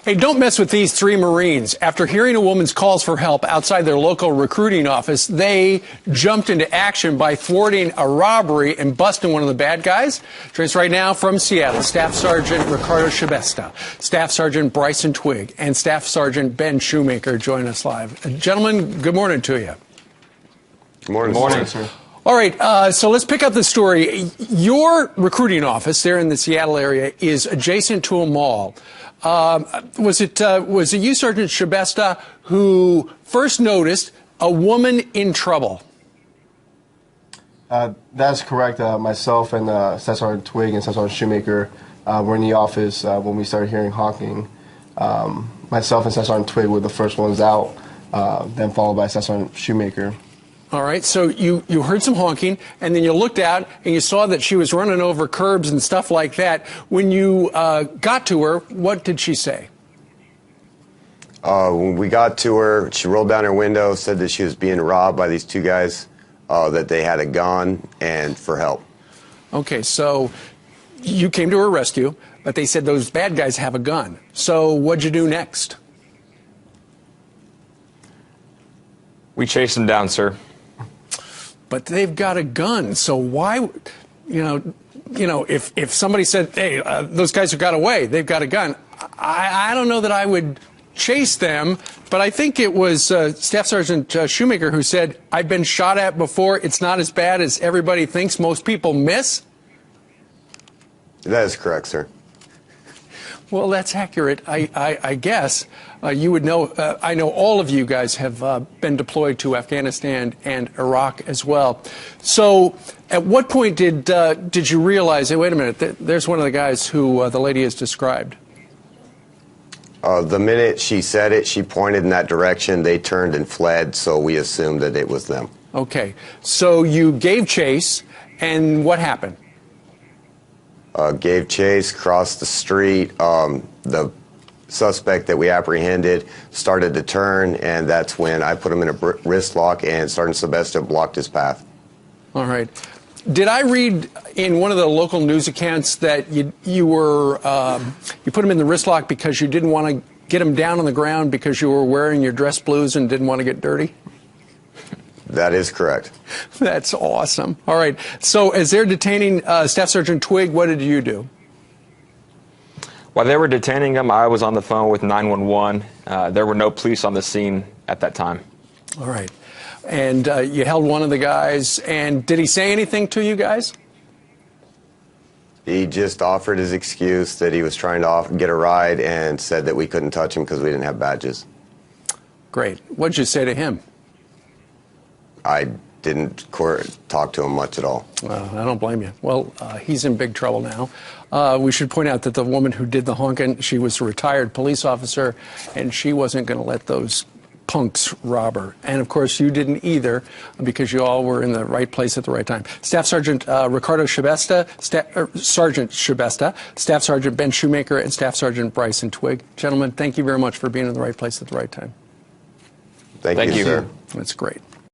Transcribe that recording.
Hey, don't mess with these three Marines. After hearing a woman's calls for help outside their local recruiting office, they jumped into action by thwarting a robbery and busting one of the bad guys. Joins us right now from Seattle, Staff Sergeant Ricardo Shibesta, Staff Sergeant Bryson Twigg, and Staff Sergeant Ben Shoemaker join us live. Gentlemen, good morning to you. Good morning. Good morning, sir. All right, so let's pick up the story. Your recruiting office there in the Seattle area is adjacent to a mall. Was it you, Sergeant Shibesta, who first noticed a woman in trouble? That's correct. Myself and Staff Sergeant Twigg and Staff Sergeant Shoemaker were in the office when we started hearing honking. Myself and Staff Sergeant Twigg were the first ones out, then followed by Staff Sergeant Shoemaker. All right, so you heard some honking, and then you looked out, and you saw that she was running over curbs and stuff like that. When you got to her, what did she say? When we got to her, she rolled down her window, said that she was being robbed by these two guys, that they had a gun, and for help. Okay, so you came to her rescue, but they said those bad guys have a gun. So what'd you do next? We chased them down, sir. But they've got a gun, so why, if somebody said, hey, those guys who got away, they've got a gun, I don't know that I would chase them, but I think it was Staff Sergeant Shoemaker who said, I've been shot at before, it's not as bad as everybody thinks, most people miss. That is correct, sir. Well, that's accurate, I guess. You would know, I know all of you guys have been deployed to Afghanistan and Iraq as well. So at what point did you realize, hey, wait a minute, there's one of the guys who the lady has described? The minute she said it, she pointed in that direction, they turned and fled, so we assumed that it was them. Okay, so you gave chase, and what happened? Gave chase, crossed the street. The suspect that we apprehended started to turn, and that's when I put him in a wrist lock, and Sergeant Shibesta blocked his path. All right. Did I read in one of the local news accounts that you put him in the wrist lock because you didn't want to get him down on the ground because you were wearing your dress blues and didn't want to get dirty? That is correct. That's awesome. All right. So as they're detaining Staff Sergeant Twigg, what did you do? While they were detaining him, I was on the phone with 911. There were no police on the scene at that time. All right. And you held one of the guys, and did he say anything to you guys? He just offered his excuse that he was trying to get a ride and said that we couldn't touch him because we didn't have badges. Great. What did you say to him? I didn't talk to him much at all. I don't blame you. Well, he's in big trouble now. We should point out that the woman who did the honking, she was a retired police officer, and she wasn't going to let those punks rob her. And, of course, you didn't either because you all were in the right place at the right time. Staff Sergeant Ricardo Shibesta, Sergeant Shibesta, Staff Sergeant Ben Shoemaker, and Staff Sergeant Bryson Twigg. Gentlemen, thank you very much for being in the right place at the right time. Thank you, sir. That's great.